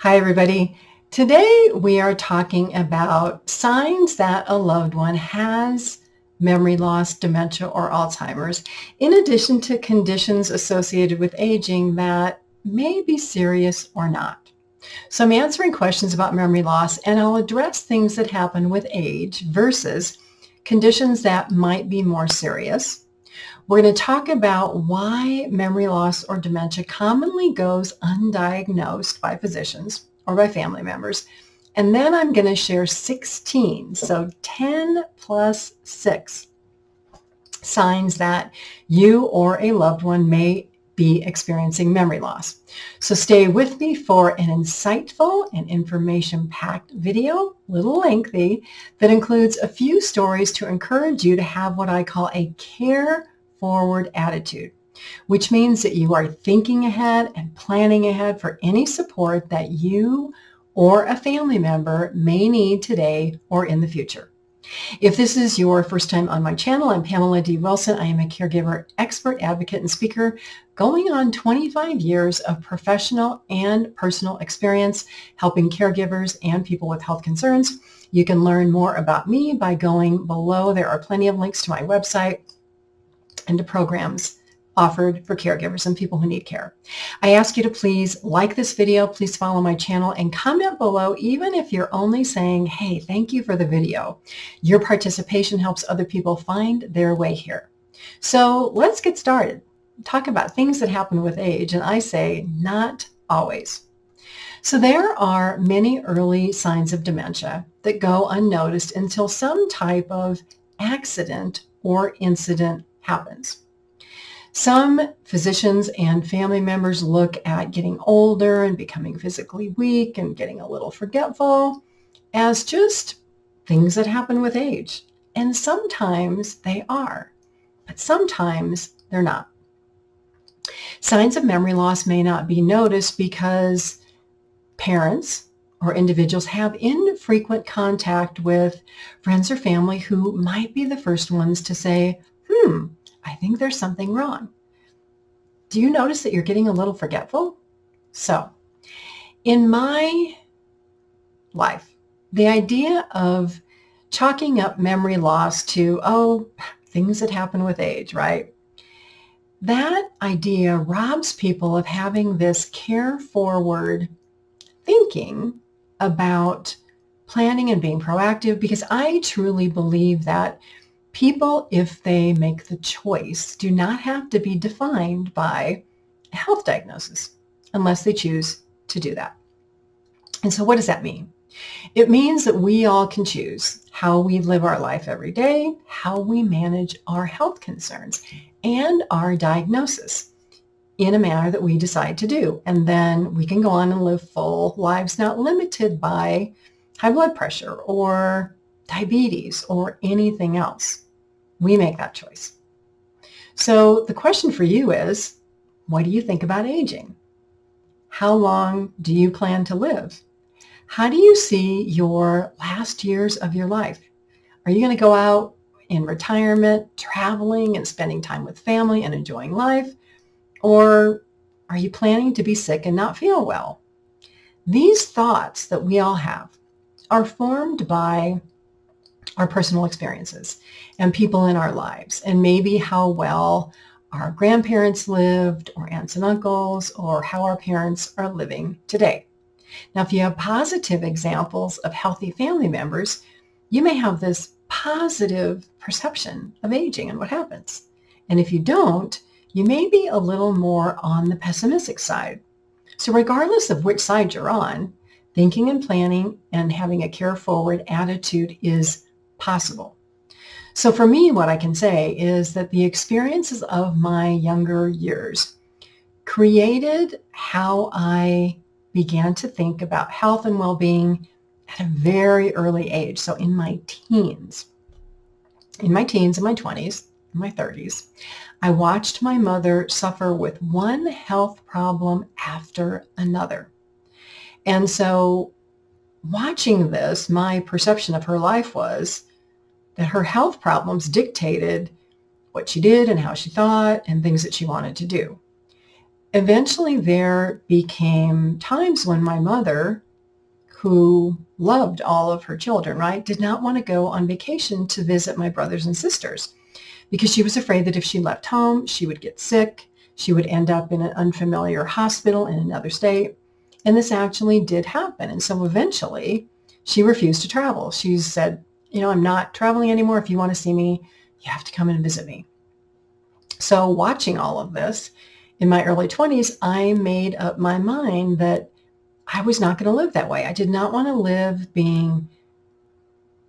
Hi, everybody. Today we are talking about signs that a loved one has memory loss, dementia, or Alzheimer's, in addition to conditions associated with aging that may be serious or not. So I'm answering questions about memory loss, and I'll address things that happen with age versus conditions that might be more serious. We're going to talk about why memory loss or dementia commonly goes undiagnosed by physicians or by family members. And then I'm going to share 16, so 10 plus 6 signs that you or a loved one may be experiencing memory loss. So stay with me for an insightful and information-packed video, a little lengthy, that includes a few stories to encourage you to have what I call a care-forward attitude, which means that you are thinking ahead and planning ahead for any support that you or a family member may need today or in the future. If this is your first time on my channel, I'm Pamela D Wilson. I am a caregiver expert, advocate, and speaker going on 25 years of professional and personal experience helping caregivers and people with health concerns. You can learn more about me by going below. There are plenty of links to my website and to programs offered for caregivers and people who need care. I ask you to please like this video, please follow my channel, and comment below, even if you're only saying, hey, thank you for the video. Your participation helps other people find their way here. So let's get started. Talk about things that happen with age, and I say not always. So there are many early signs of dementia that go unnoticed until some type of accident or incident happens. Some physicians and family members look at getting older and becoming physically weak and getting a little forgetful as just things that happen with age. And sometimes they are, but sometimes they're not. Signs of memory loss may not be noticed because parents or individuals have infrequent contact with friends or family who might be the first ones to say, I think there's something wrong. Do you notice that you're getting a little forgetful? So, in my life, the idea of chalking up memory loss to, things that happen with age, right? That idea robs people of having this care-forward thinking about planning and being proactive, because I truly believe that people, if they make the choice, do not have to be defined by a health diagnosis unless they choose to do that. And so what does that mean? It means that we all can choose how we live our life every day, how we manage our health concerns and our diagnosis in a manner that we decide to do. And then we can go on and live full lives, not limited by high blood pressure or diabetes or anything else. We make that choice. So the question for you is, what do you think about aging? How long do you plan to live? How do you see your last years of your life? Are you going to go out in retirement, traveling and spending time with family and enjoying life? Or are you planning to be sick and not feel well? These thoughts that we all have are formed by our personal experiences and people in our lives, and maybe how well our grandparents lived, or aunts and uncles, or how our parents are living today. Now, if you have positive examples of healthy family members, you may have this positive perception of aging and what happens. And if you don't, you may be a little more on the pessimistic side. So regardless of which side you're on, thinking and planning and having a care-forward attitude is possible. So for me, what I can say is that the experiences of my younger years created how I began to think about health and well-being at a very early age. So in my teens, in my 20s, in my 30s, I watched my mother suffer with one health problem after another. And so watching this, my perception of her life was that her health problems dictated what she did and how she thought and things that she wanted to do. Eventually, there became times when my mother, who loved all of her children, right, did not want to go on vacation to visit my brothers and sisters because she was afraid that if she left home, she would get sick. She would end up in an unfamiliar hospital in another state. And this actually did happen. And so eventually she refused to travel. She said, I'm not traveling anymore. If you want to see me, you have to come and visit me. So watching all of this in my early 20s, I made up my mind that I was not going to live that way. I did not want to live being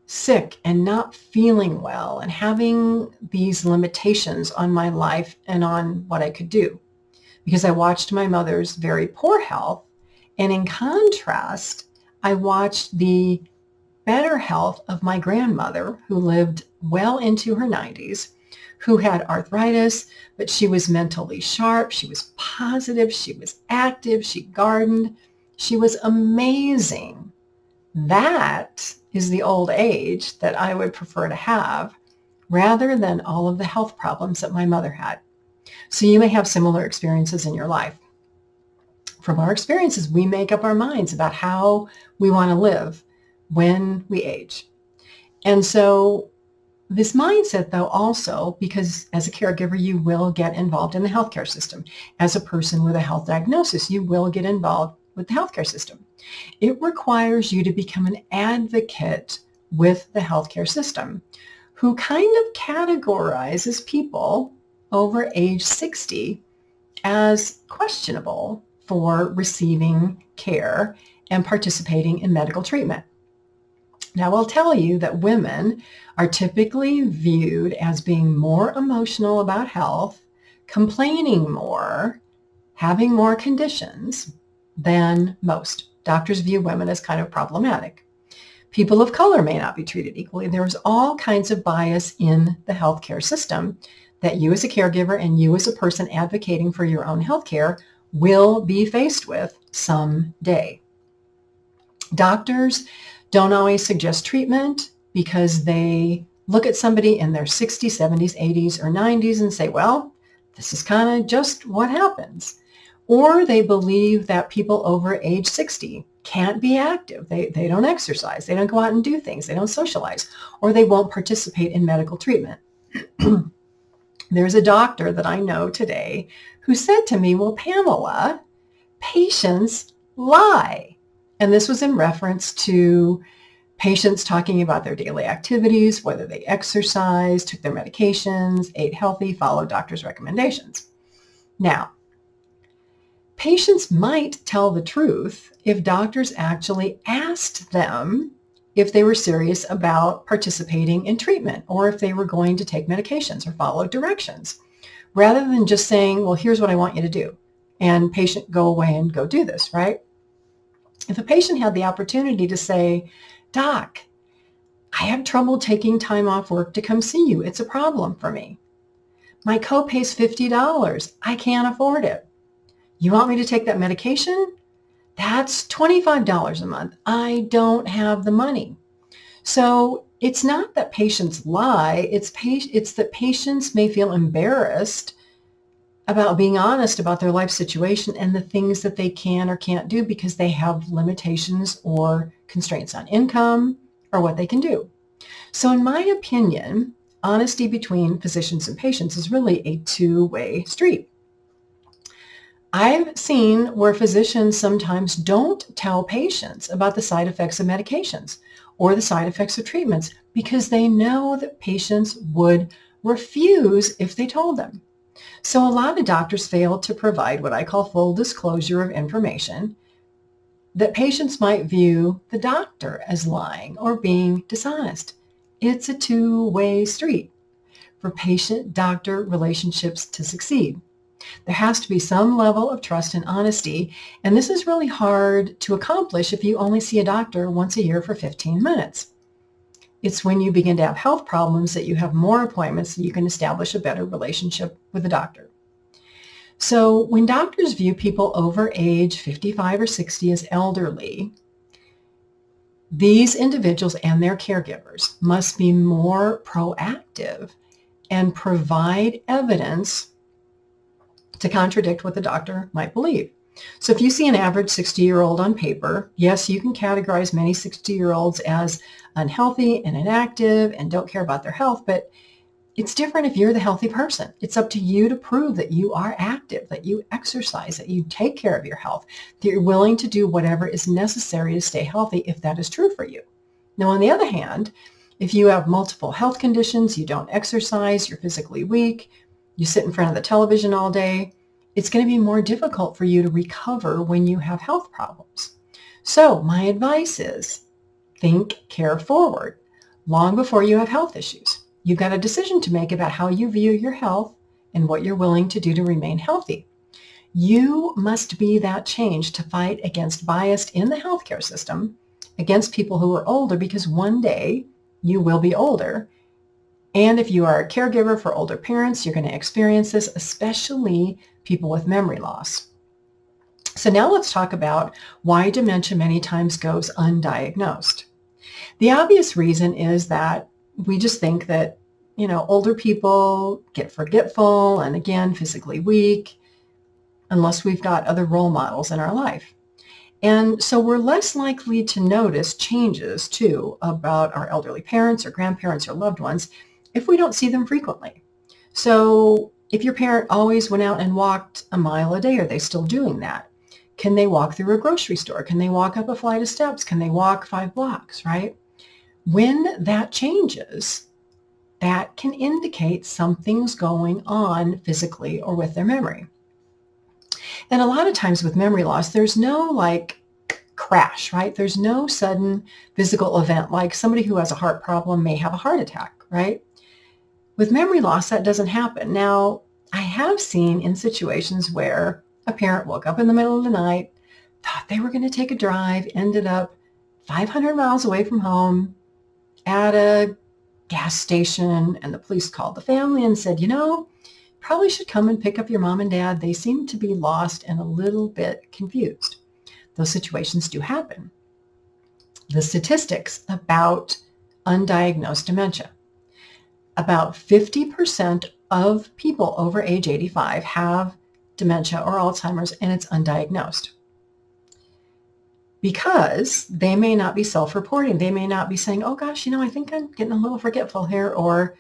sick and not feeling well and having these limitations on my life and on what I could do, because I watched my mother's very poor health. And in contrast, I watched the better health of my grandmother, who lived well into her 90s, who had arthritis, but she was mentally sharp. She was positive. She was active. She gardened. She was amazing. That is the old age that I would prefer to have, rather than all of the health problems that my mother had. So you may have similar experiences in your life. From our experiences, we make up our minds about how we want to live when we age. And so this mindset, though, also, because as a caregiver, you will get involved in the healthcare system. As a person with a health diagnosis, you will get involved with the healthcare system. It requires you to become an advocate with the healthcare system, who kind of categorizes people over age 60 as questionable for receiving care and participating in medical treatment. Now, I'll tell you that women are typically viewed as being more emotional about health, complaining more, having more conditions than most. Doctors view women as kind of problematic. People of color may not be treated equally. There's all kinds of bias in the healthcare system that you as a caregiver and you as a person advocating for your own healthcare will be faced with someday. Doctors don't always suggest treatment because they look at somebody in their 60s, 70s, 80s, or 90s and say, well, this is kind of just what happens. Or they believe that people over age 60 can't be active. They don't exercise. They don't go out and do things. They don't socialize. Or they won't participate in medical treatment. There's a doctor that I know today who said to me, well, Pamela, patients lie. And this was in reference to patients talking about their daily activities, whether they exercised, took their medications, ate healthy, followed doctor's recommendations. Now, patients might tell the truth if doctors actually asked them if they were serious about participating in treatment or if they were going to take medications or follow directions, rather than just saying, well, here's what I want you to do. And patient, go away and go do this, right? If a patient had the opportunity to say, Doc, I have trouble taking time off work to come see you. It's a problem for me. My copay's $50. I can't afford it. You want me to take that medication? That's $25 a month. I don't have the money. So it's not that patients lie. It's that patients may feel embarrassed about being honest about their life situation and the things that they can or can't do because they have limitations or constraints on income or what they can do. So in my opinion, honesty between physicians and patients is really a two-way street. I've seen where physicians sometimes don't tell patients about the side effects of medications or the side effects of treatments because they know that patients would refuse if they told them. So a lot of doctors fail to provide what I call full disclosure of information that patients might view the doctor as lying or being dishonest. It's a two-way street for patient-doctor relationships to succeed. There has to be some level of trust and honesty, and this is really hard to accomplish if you only see a doctor once a year for 15 minutes. It's when you begin to have health problems that you have more appointments and you can establish a better relationship with the doctor. So when doctors view people over age 55 or 60 as elderly, these individuals and their caregivers must be more proactive and provide evidence to contradict what the doctor might believe. So if you see an average 60-year-old on paper, yes, you can categorize many 60-year-olds as unhealthy and inactive and don't care about their health, but it's different if you're the healthy person. It's up to you to prove that you are active, that you exercise, that you take care of your health, that you're willing to do whatever is necessary to stay healthy if that is true for you. Now, on the other hand, if you have multiple health conditions, you don't exercise, you're physically weak, you sit in front of the television all day, it's going to be more difficult for you to recover when you have health problems. So my advice is think care forward long before you have health issues. You've got a decision to make about how you view your health and what you're willing to do to remain healthy. You must be that change to fight against bias in the healthcare system, against people who are older, because one day you will be older. And if you are a caregiver for older parents, you're going to experience this, especially people with memory loss. So now let's talk about why dementia many times goes undiagnosed. The obvious reason is that we just think that, older people get forgetful and, again, physically weak unless we've got other role models in our life. And so we're less likely to notice changes, too, about our elderly parents or grandparents or loved ones if we don't see them frequently. So if your parent always went out and walked a mile a day, are they still doing that? Can they walk through a grocery store? Can they walk up a flight of steps? Can they walk 5 blocks, right? When that changes, that can indicate something's going on physically or with their memory. And a lot of times with memory loss, there's no crash, right? There's no sudden physical event like somebody who has a heart problem may have a heart attack, right? With memory loss, that doesn't happen. Now, I have seen in situations where a parent woke up in the middle of the night, thought they were going to take a drive, ended up 500 miles away from home at a gas station, and the police called the family and said, probably should come and pick up your mom and dad. They seem to be lost and a little bit confused. Those situations do happen. The statistics about undiagnosed dementia. About 50% of people over age 85 have dementia or Alzheimer's, and it's undiagnosed. Because they may not be self-reporting. They may not be saying, oh gosh, I think I'm getting a little forgetful here. Or,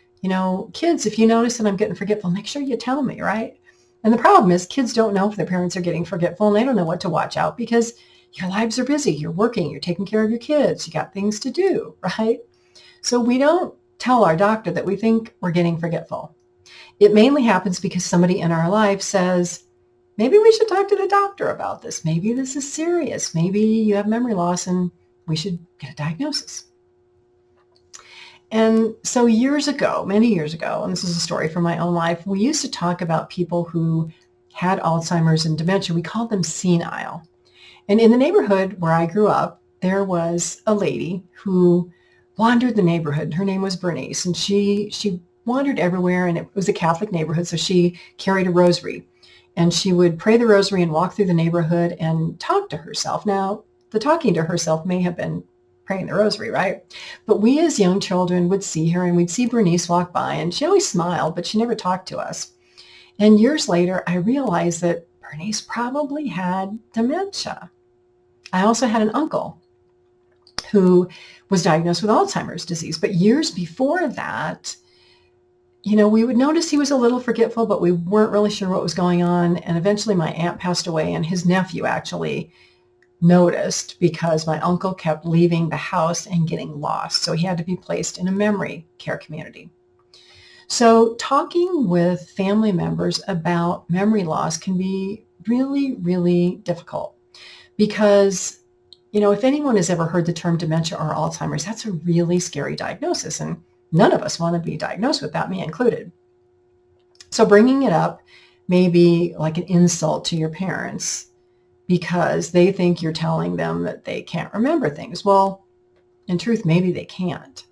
kids, if you notice that I'm getting forgetful, make sure you tell me, right? And the problem is kids don't know if their parents are getting forgetful, and they don't know what to watch out because your lives are busy. You're working, you're taking care of your kids, you got things to do, right? So we don't tell our doctor that we think we're getting forgetful. It mainly happens because somebody in our life says, maybe we should talk to the doctor about this. Maybe this is serious. Maybe you have memory loss and we should get a diagnosis. And so years ago, many years ago, and this is a story from my own life, we used to talk about people who had Alzheimer's and dementia. We called them senile. And in the neighborhood where I grew up, there was a lady who wandered the neighborhood. Her name was Bernice, and she wandered everywhere, and it was a Catholic neighborhood, so she carried a rosary. And she would pray the rosary and walk through the neighborhood and talk to herself. Now, the talking to herself may have been praying the rosary, right? But we as young children would see her, and we'd see Bernice walk by, and she always smiled, but she never talked to us. And years later, I realized that Bernice probably had dementia. I also had an uncle who was diagnosed with Alzheimer's disease. But years before that, we would notice he was a little forgetful, but we weren't really sure what was going on. And eventually my aunt passed away, and his nephew actually noticed because my uncle kept leaving the house and getting lost. So he had to be placed in a memory care community. So talking with family members about memory loss can be really, really difficult because, if anyone has ever heard the term dementia or Alzheimer's, that's a really scary diagnosis. And none of us want to be diagnosed with that, me included. So bringing it up may be like an insult to your parents because they think you're telling them that they can't remember things. Well, in truth, maybe they can't.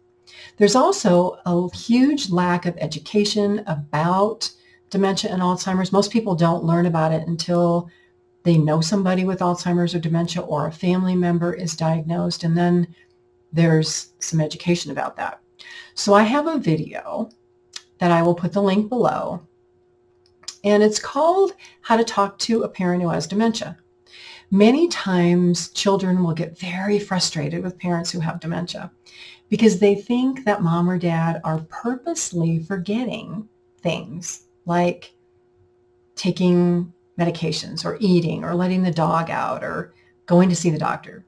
There's also a huge lack of education about dementia and Alzheimer's. Most people don't learn about it until they know somebody with Alzheimer's or dementia, or a family member is diagnosed, and then there's some education about that. So I have a video that I will put the link below and it's called How to Talk to a Parent Who Has Dementia. Many times children will get very frustrated with parents who have dementia because they think that mom or dad are purposely forgetting things like taking medications or eating or letting the dog out or going to see the doctor.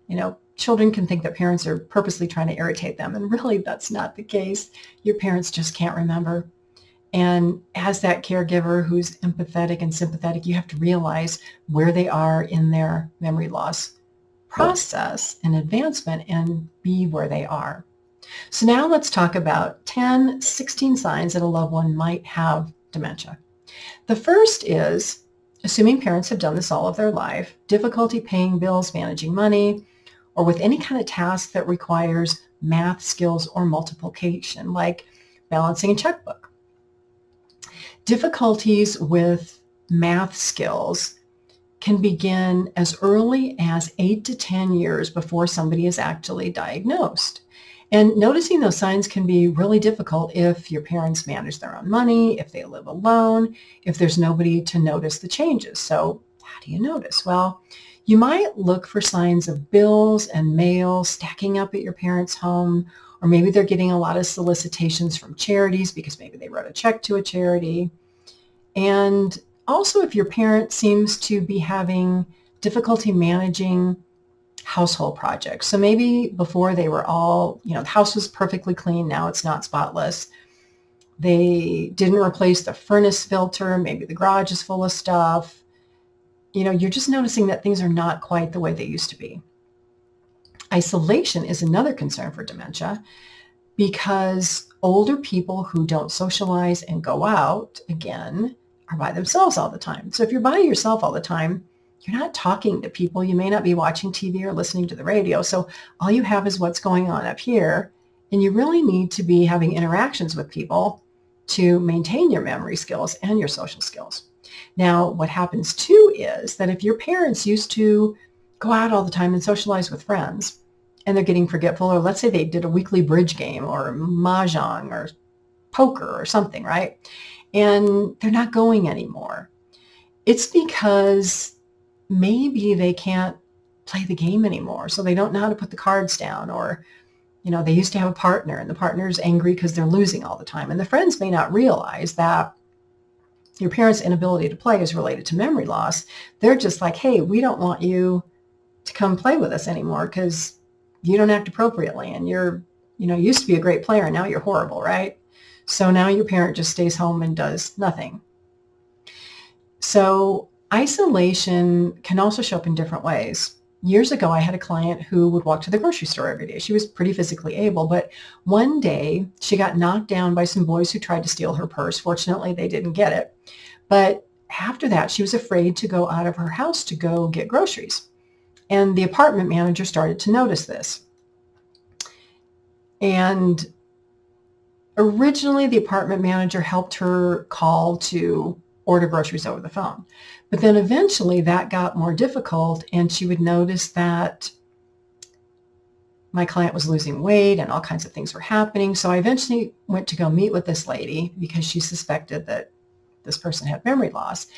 Children can think that parents are purposely trying to irritate them, and really that's not the case. Your parents just can't remember. And as that caregiver who's empathetic and sympathetic, you have to realize where they are in their memory loss process and advancement and be where they are. So now let's talk about 10, 16 signs that a loved one might have dementia. The first is, assuming parents have done this all of their life, difficulty paying bills, managing money, or with any kind of task that requires math skills or multiplication, like balancing a checkbook. Difficulties with math skills can begin as early as 8 to 10 years before somebody is actually diagnosed. And noticing those signs can be really difficult if your parents manage their own money, if they live alone, if there's nobody to notice the changes. So how do you notice? Well, you might look for signs of bills and mail stacking up at your parents' home, or maybe they're getting a lot of solicitations from charities because maybe they wrote a check to a charity. And also if your parent seems to be having difficulty managing household projects. So maybe before they were all, the house was perfectly clean. Now it's not spotless. They didn't replace the furnace filter. Maybe the garage is full of stuff. You're just noticing that things are not quite the way they used to be. Isolation is another concern for dementia because older people who don't socialize and go out, again, are by themselves all the time. So if you're by yourself all the time, you're not talking to people. You may not be watching TV or listening to the radio. So all you have is what's going on up here. And you really need to be having interactions with people to maintain your memory skills and your social skills. Now, what happens too is that if your parents used to go out all the time and socialize with friends and they're getting forgetful, or let's say they did a weekly bridge game or mahjong or poker or something, right? And they're not going anymore. It's because maybe they can't play the game anymore. So they don't know how to put the cards down, or, they used to have a partner and the partner's angry because they're losing all the time. And the friends may not realize that your parents' inability to play is related to memory loss. They're just like, hey, we don't want you to come play with us anymore because you don't act appropriately. And you're, used to be a great player. And now you're horrible, right? So now your parent just stays home and does nothing. So isolation can also show up in different ways. Years ago, I had a client who would walk to the grocery store every day. She was pretty physically able, but one day she got knocked down by some boys who tried to steal her purse. Fortunately, they didn't get it. But after that, she was afraid to go out of her house to go get groceries. And the apartment manager started to notice this. And originally, the apartment manager helped her call to order groceries over the phone. But then eventually that got more difficult, and she would notice that my client was losing weight and all kinds of things were happening. So I eventually went to go meet with this lady because she suspected that this person had memory loss.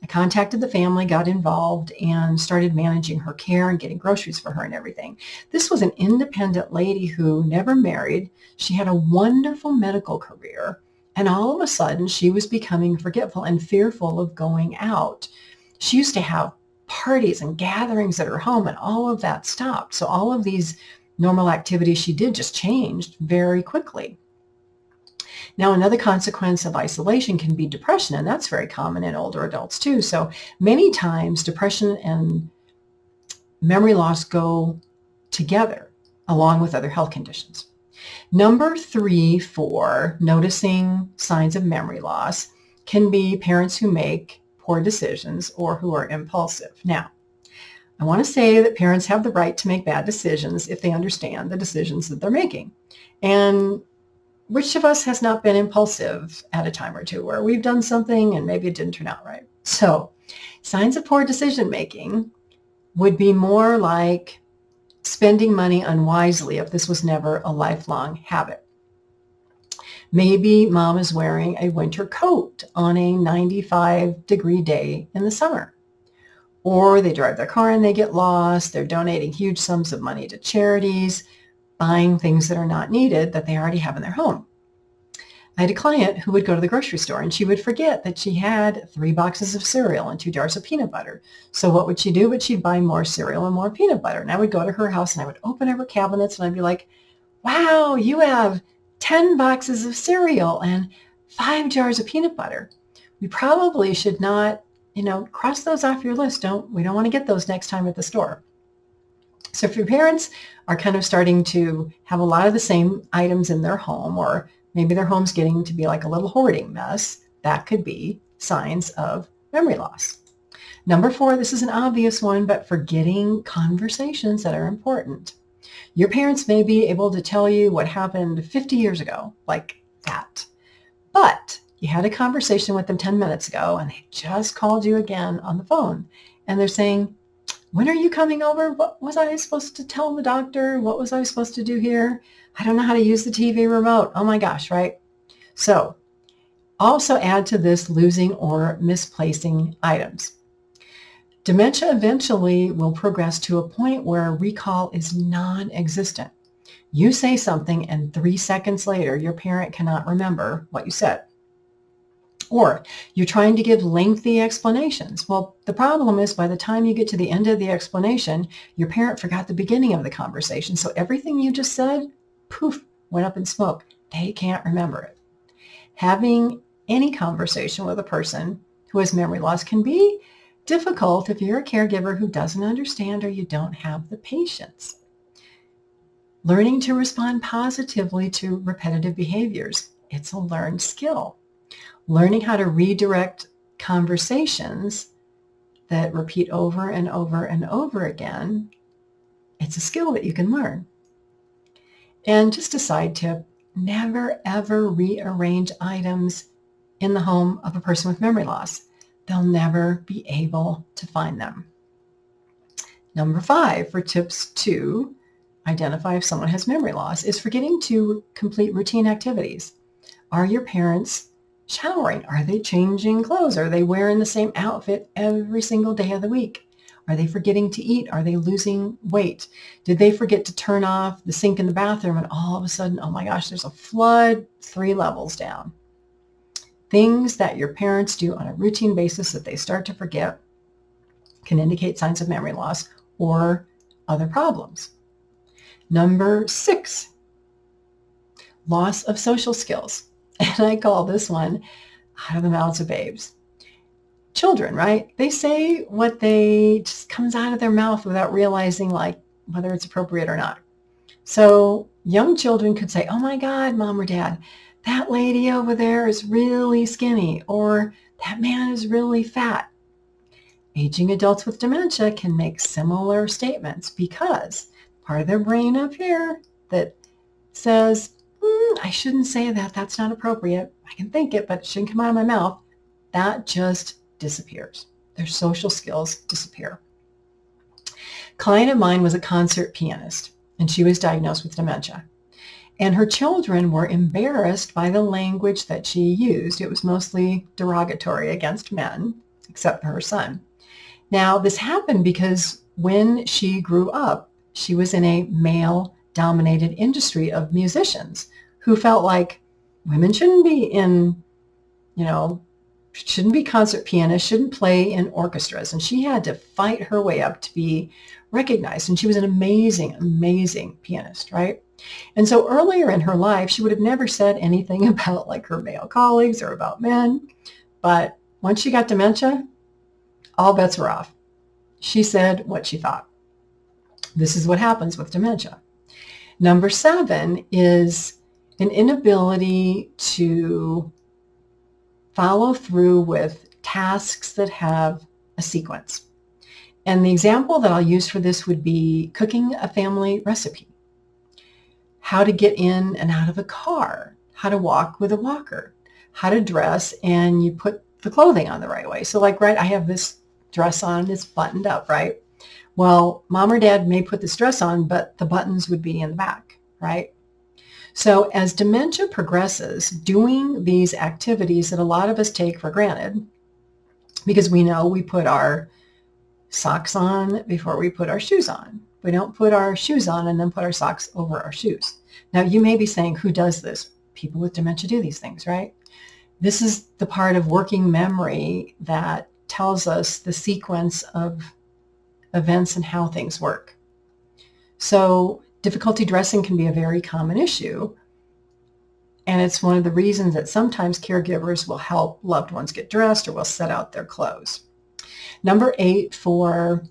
I contacted the family, got involved, and started managing her care and getting groceries for her and everything. This was an independent lady who never married. She had a wonderful medical career. And all of a sudden, she was becoming forgetful and fearful of going out. She used to have parties and gatherings at her home, and all of that stopped. So all of these normal activities she did just changed very quickly. Now, another consequence of isolation can be depression, and that's very common in older adults too. So many times, depression and memory loss go together along with other health conditions. Number 3 for noticing signs of memory loss can be parents who make poor decisions or who are impulsive. Now, I want to say that parents have the right to make bad decisions if they understand the decisions that they're making. And which of us has not been impulsive at a time or two where we've done something and maybe it didn't turn out right? So signs of poor decision making would be more like spending money unwisely if this was never a lifelong habit. Maybe mom is wearing a winter coat on a 95-degree day in the summer. Or they drive their car and they get lost. They're donating huge sums of money to charities, buying things that are not needed that they already have in their home. I had a client who would go to the grocery store and she would forget that she had 3 boxes of cereal and 2 jars of peanut butter. So what would she do? But she'd buy more cereal and more peanut butter. And I would go to her house and I would open up her cabinets and I'd be like, wow, you have 10 boxes of cereal and 5 jars of peanut butter. We probably should not, cross those off your list. We don't want to get those next time at the store. So if your parents are kind of starting to have a lot of the same items in their home, or maybe their home's getting to be like a little hoarding mess, that could be signs of memory loss. Number 4, this is an obvious one, but forgetting conversations that are important. Your parents may be able to tell you what happened 50 years ago, like that. But you had a conversation with them 10 minutes ago and they just called you again on the phone. And they're saying, when are you coming over? What was I supposed to tell the doctor? What was I supposed to do here? I don't know how to use the TV remote. Oh my gosh, right? So also add to this losing or misplacing items. Dementia eventually will progress to a point where recall is non-existent. You say something and 3 seconds later, your parent cannot remember what you said. Or you're trying to give lengthy explanations. Well, the problem is by the time you get to the end of the explanation, your parent forgot the beginning of the conversation. So everything you just said, poof, went up in smoke. They can't remember it. Having any conversation with a person who has memory loss can be difficult if you're a caregiver who doesn't understand or you don't have the patience. Learning to respond positively to repetitive behaviors, it's a learned skill. Learning how to redirect conversations that repeat over and over and over again, it's a skill that you can learn. And just a side tip, never ever rearrange items in the home of a person with memory loss. They'll never be able to find them. Number 5 for tips to identify if someone has memory loss is forgetting to complete routine activities. Are your parents showering? Are they changing clothes? Are they wearing the same outfit every single day of the week? Are they forgetting to eat? Are they losing weight? Did they forget to turn off the sink in the bathroom and all of a sudden, oh my gosh, there's a flood 3 levels down? Things that your parents do on a routine basis that they start to forget can indicate signs of memory loss or other problems. Number 6, loss of social skills. And I call this one out of the mouths of babes. Children, right? They say what they just comes out of their mouth without realizing like whether it's appropriate or not. So young children could say, oh my God, mom or dad, that lady over there is really skinny, or that man is really fat. Aging adults with dementia can make similar statements because part of their brain up here that says, I shouldn't say that. That's not appropriate. I can think it, but it shouldn't come out of my mouth. That just disappears. Their social skills disappear. A client of mine was a concert pianist, and she was diagnosed with dementia. And her children were embarrassed by the language that she used. It was mostly derogatory against men, except for her son. Now, this happened because when she grew up, she was in a male-dominated industry of musicians who felt like women shouldn't be in, shouldn't be concert pianists, shouldn't play in orchestras. And she had to fight her way up to be recognized. And she was an amazing, amazing pianist, right? And so earlier in her life, she would have never said anything about like her male colleagues or about men. But once she got dementia, all bets were off. She said what she thought. This is what happens with dementia. Number 7 is an inability to follow through with tasks that have a sequence. And the example that I'll use for this would be cooking a family recipe, how to get in and out of a car, how to walk with a walker, how to dress, and you put the clothing on the right way. So like, right, I have this dress on, it's buttoned up, right? Well, mom or dad may put this dress on, but the buttons would be in the back, right? So as dementia progresses, doing these activities that a lot of us take for granted, because we know we put our socks on before we put our shoes on. We don't put our shoes on and then put our socks over our shoes. Now, you may be saying, who does this? People with dementia do these things, right? This is the part of working memory that tells us the sequence of events and how things work. So difficulty dressing can be a very common issue. And it's one of the reasons that sometimes caregivers will help loved ones get dressed or will set out their clothes. Number 8 for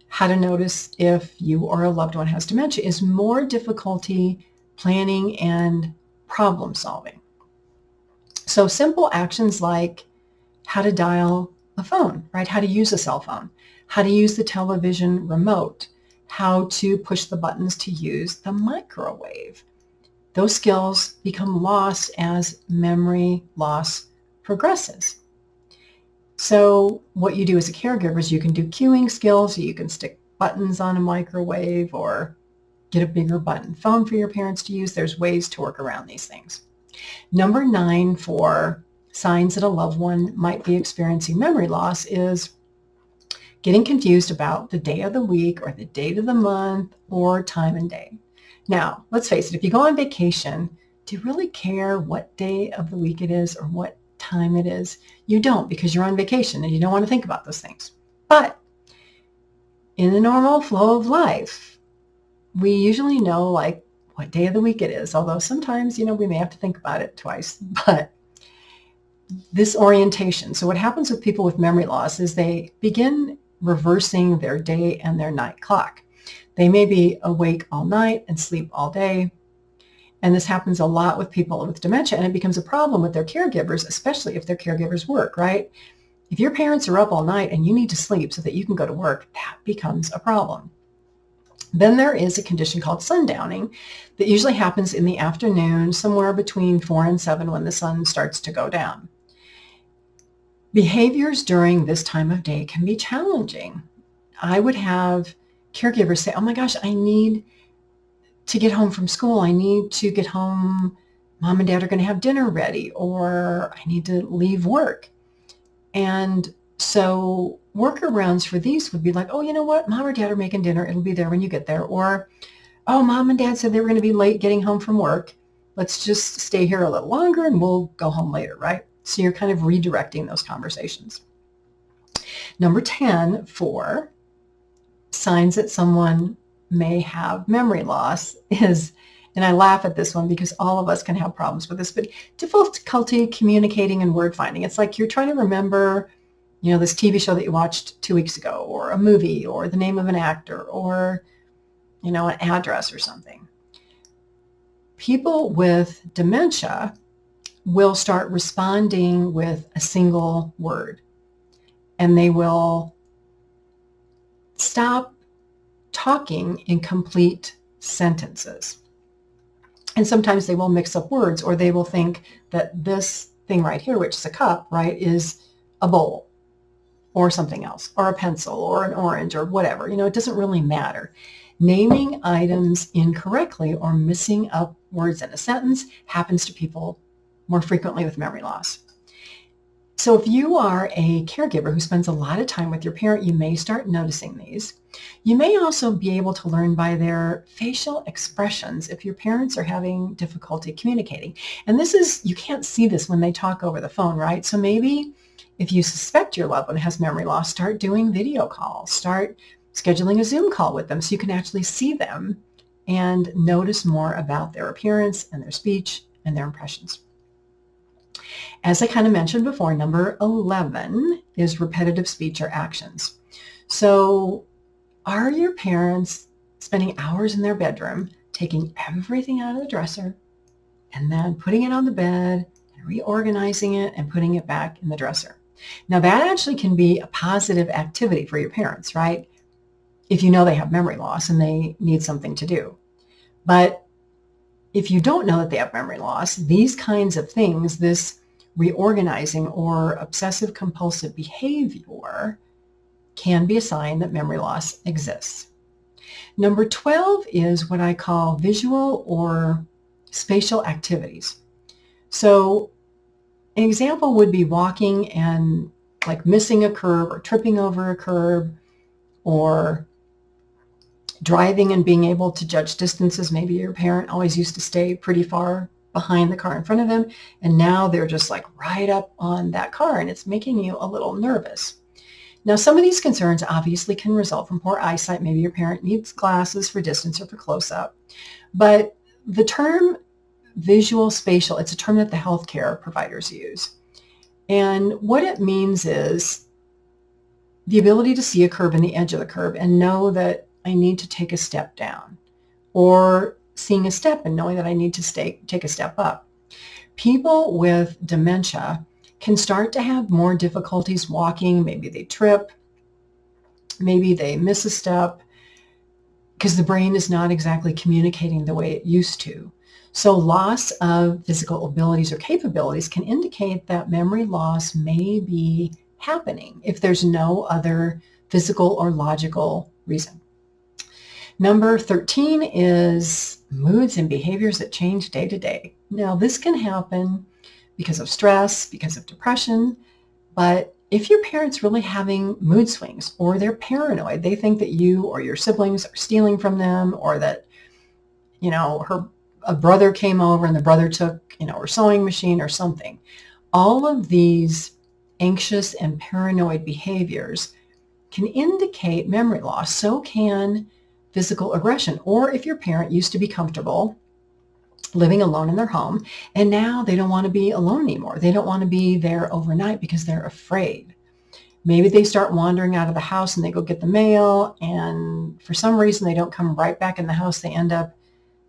how to notice if you or a loved one has dementia is more difficulty planning and problem solving. So simple actions like how to dial a phone, right? How to use a cell phone, how to use the television remote, how to push the buttons to use the microwave. Those skills become lost as memory loss progresses. So what you do as a caregiver is you can do cueing skills, you can stick buttons on a microwave or get a bigger button phone for your parents to use. There's ways to work around these things. Number 9 for signs that a loved one might be experiencing memory loss is getting confused about the day of the week or the date of the month or time and day. Now, let's face it, if you go on vacation, do you really care what day of the week it is or what time it is? You don't, because you're on vacation and you don't want to think about those things. But in the normal flow of life, we usually know like what day of the week it is, although sometimes, we may have to think about it twice. But this orientation, so what happens with people with memory loss is they begin reversing their day and their night clock. They may be awake all night and sleep all day. And this happens a lot with people with dementia, and it becomes a problem with their caregivers, especially if their caregivers work, right? If your parents are up all night and you need to sleep so that you can go to work, that becomes a problem. Then there is a condition called sundowning that usually happens in the afternoon, somewhere between 4 and 7 when the sun starts to go down. Behaviors during this time of day can be challenging. I would have caregivers say, oh my gosh, I need to get home from school. I need to get home. Mom and dad are going to have dinner ready, or I need to leave work. And so workarounds for these would be like, oh, you know what? Mom or dad are making dinner. It'll be there when you get there. Or, oh, mom and dad said they were going to be late getting home from work. Let's just stay here a little longer and we'll go home later, right? So you're kind of redirecting those conversations. Number 10 for signs that someone may have memory loss is, and I laugh at this one because all of us can have problems with this, but difficulty communicating and word finding. It's like you're trying to remember, this TV show that you watched 2 weeks ago, or a movie, or the name of an actor, or, an address or something. People with dementia will start responding with a single word, and they will stop talking in complete sentences. And sometimes they will mix up words, or they will think that this thing right here, which is a cup, right, is a bowl or something else, or a pencil or an orange or whatever. It doesn't really matter. Naming items incorrectly or missing up words in a sentence happens to people more frequently with memory loss. So if you are a caregiver who spends a lot of time with your parent, you may start noticing these. You may also be able to learn by their facial expressions if your parents are having difficulty communicating. And you can't see this when they talk over the phone, right? So maybe if you suspect your loved one has memory loss, start doing video calls, start scheduling a Zoom call with them so you can actually see them and notice more about their appearance and their speech and their impressions. As I kind of mentioned before, number 11 is repetitive speech or actions. So are your parents spending hours in their bedroom, taking everything out of the dresser and then putting it on the bed and reorganizing it and putting it back in the dresser? Now that actually can be a positive activity for your parents, right? If you know they have memory loss and they need something to do. But if you don't know that they have memory loss, these kinds of things, this reorganizing or obsessive compulsive behavior, can be a sign that memory loss exists. Number 12 is what I call visual or spatial activities. So an example would be walking and like missing a curb or tripping over a curb, or driving and being able to judge distances. Maybe your parent always used to stay pretty far behind the car in front of them, and now they're just like right up on that car, and it's making you a little nervous. Now, some of these concerns obviously can result from poor eyesight. Maybe your parent needs glasses for distance or for close-up. But the term visual spatial, it's a term that the healthcare providers use. And what it means is the ability to see a curb and the edge of the curb and know that I need to take a step down, or seeing a step and knowing that I need to take a step up. People with dementia can start to have more difficulties walking. Maybe they trip, maybe they miss a step because the brain is not exactly communicating the way it used to. So loss of physical abilities or capabilities can indicate that memory loss may be happening if there's no other physical or logical reason. Number 13 is moods and behaviors that change day to day. Now, this can happen because of stress, because of depression, but if your parent's really having mood swings, or they're paranoid, they think that you or your siblings are stealing from them, or that, a brother came over and the brother took, her sewing machine or something. All of these anxious and paranoid behaviors can indicate memory loss. So can physical aggression. Or if your parent used to be comfortable living alone in their home, and now they don't want to be alone anymore. They don't want to be there overnight because they're afraid. Maybe they start wandering out of the house and they go get the mail, and for some reason they don't come right back in the house. They end up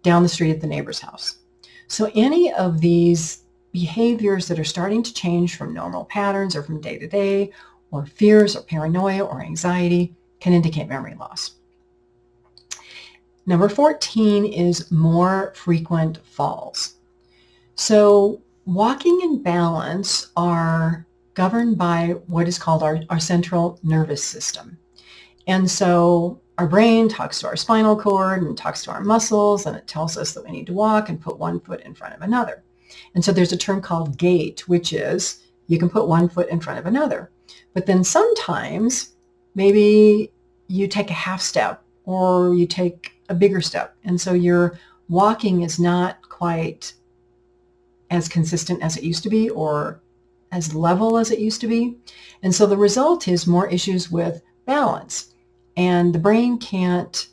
down the street at the neighbor's house. So any of these behaviors that are starting to change from normal patterns or from day to day, or fears or paranoia or anxiety, can indicate memory loss. Number 14 is more frequent falls. So walking and balance are governed by what is called our central nervous system. And so our brain talks to our spinal cord and talks to our muscles, and it tells us that we need to walk and put one foot in front of another. And so there's a term called gait, which is you can put one foot in front of another. But then sometimes maybe you take a half step or you take a bigger step. And so your walking is not quite as consistent as it used to be, or as level as it used to be. And so the result is more issues with balance, and the brain can't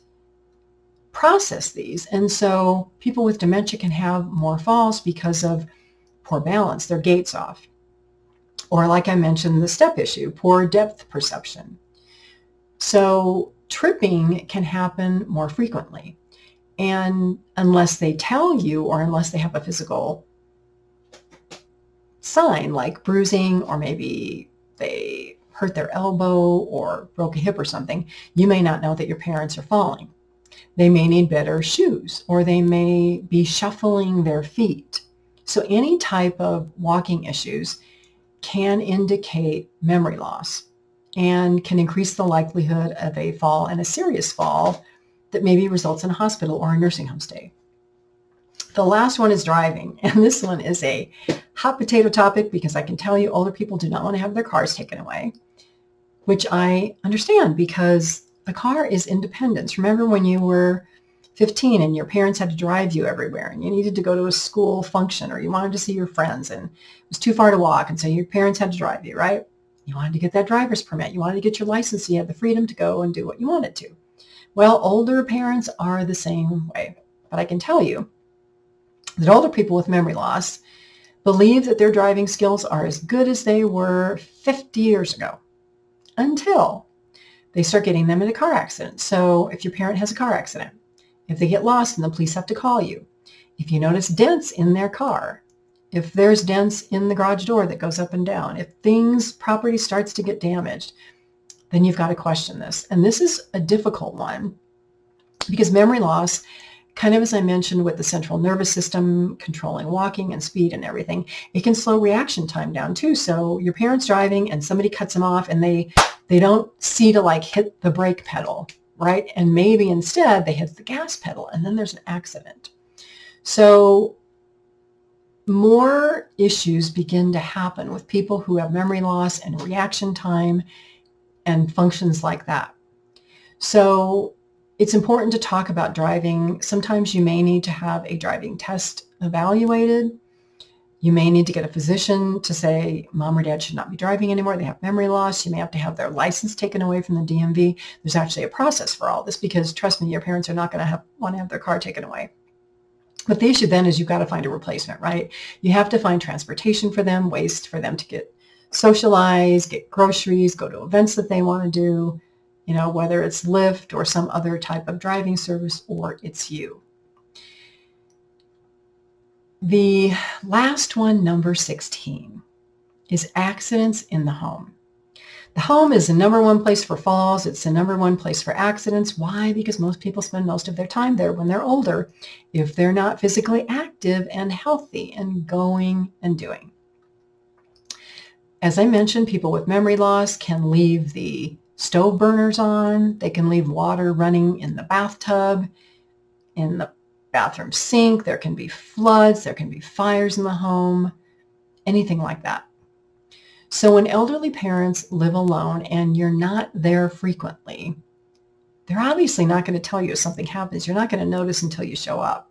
process these. And so people with dementia can have more falls because of poor balance. Their gait's off. Or like I mentioned, the step issue, poor depth perception. So tripping can happen more frequently. And unless they tell you, or unless they have a physical sign like bruising, or maybe they hurt their elbow or broke a hip or something, you may not know that your parents are falling. They may need better shoes, or they may be shuffling their feet. So any type of walking issues can indicate memory loss and can increase the likelihood of a fall, and a serious fall that maybe results in a hospital or a nursing home stay. The last one is driving, and this one is a hot potato topic because I can tell you older people do not want to have their cars taken away, which I understand because a car is independence. Remember when you were 15 and your parents had to drive you everywhere, and you needed to go to a school function, or you wanted to see your friends and it was too far to walk, and so your parents had to drive you, right? You wanted to get that driver's permit. You wanted to get your license. So you had the freedom to go and do what you wanted to. Well, older parents are the same way. But I can tell you that older people with memory loss believe that their driving skills are as good as they were 50 years ago, until they start getting them into car accidents. So if your parent has a car accident, if they get lost and the police have to call you, if you notice dents in their car, if there's dents in the garage door that goes up and down, if property starts to get damaged, then you've got to question this. And this is a difficult one because memory loss, kind of as I mentioned with the central nervous system controlling walking and speed and everything, it can slow reaction time down too. So your parent's driving and somebody cuts them off and they don't see to like hit the brake pedal, right? And maybe instead they hit the gas pedal and then there's an accident. So more issues begin to happen with people who have memory loss and reaction time and functions like that. So it's important to talk about driving. Sometimes you may need to have a driving test evaluated. You may need to get a physician to say mom or dad should not be driving anymore. They have memory loss. You may have to have their license taken away from the DMV. There's actually a process for all this because, trust me, your parents are not going to want to have their car taken away. But the issue then is you've got to find a replacement, right? You have to find transportation for them, ways for them to get socialized, get groceries, go to events that they want to do, whether it's Lyft or some other type of driving service, or it's you. The last one, number 16, is accidents in the home. The home is the number one place for falls. It's the number one place for accidents. Why? Because most people spend most of their time there when they're older, if they're not physically active and healthy and going and doing. As I mentioned, people with memory loss can leave the stove burners on. They can leave water running in the bathtub, in the bathroom sink. There can be floods. There can be fires in the home, anything like that. So when elderly parents live alone and you're not there frequently, they're obviously not going to tell you if something happens. You're not going to notice until you show up.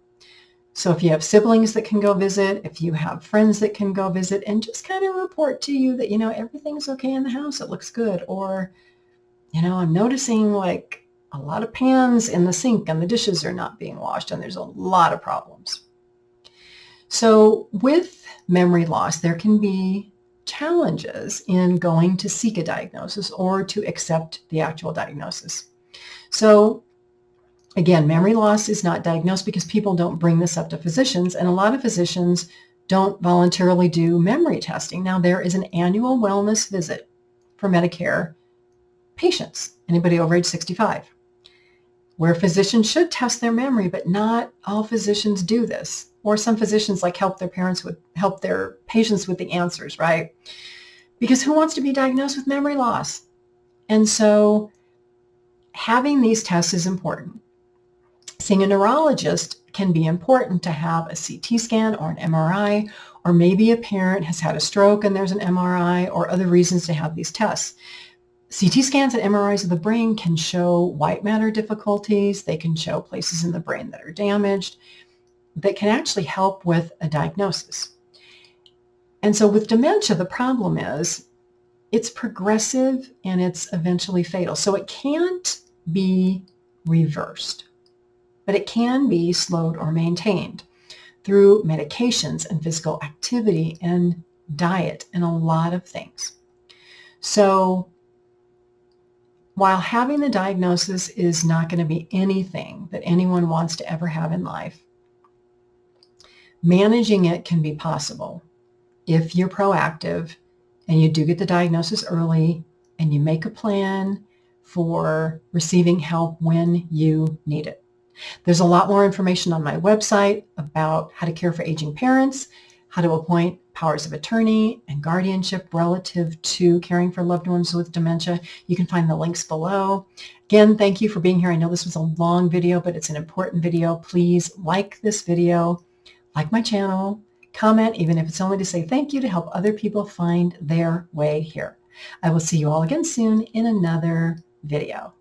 So if you have siblings that can go visit, if you have friends that can go visit and just kind of report to you that, everything's okay in the house, it looks good. Or, I'm noticing like a lot of pans in the sink and the dishes are not being washed and there's a lot of problems. So with memory loss, there can be challenges in going to seek a diagnosis or to accept the actual diagnosis. So again, memory loss is not diagnosed because people don't bring this up to physicians, and a lot of physicians don't voluntarily do memory testing. Now, there is an annual wellness visit for Medicare patients, anybody over age 65, where physicians should test their memory, but not all physicians do this. Or some physicians help their patients with the answers, right? Because who wants to be diagnosed with memory loss? And so having these tests is important. Seeing a neurologist can be important to have a CT scan or an MRI, or maybe a parent has had a stroke and there's an MRI, or other reasons to have these tests. CT scans and MRIs of the brain can show white matter difficulties. They can show places in the brain that are damaged that can actually help with a diagnosis. And so with dementia, the problem is it's progressive and it's eventually fatal. So it can't be reversed, but it can be slowed or maintained through medications and physical activity and diet and a lot of things. So while having the diagnosis is not going to be anything that anyone wants to ever have in life, managing it can be possible if you're proactive and you do get the diagnosis early and you make a plan for receiving help when you need it. There's a lot more information on my website about how to care for aging parents, how to appoint powers of attorney and guardianship relative to caring for loved ones with dementia. You can find the links below. Again, thank you for being here. I know this was a long video, but it's an important video. Please like this video, like my channel, comment, even if it's only to say thank you, to help other people find their way here. I will see you all again soon in another video.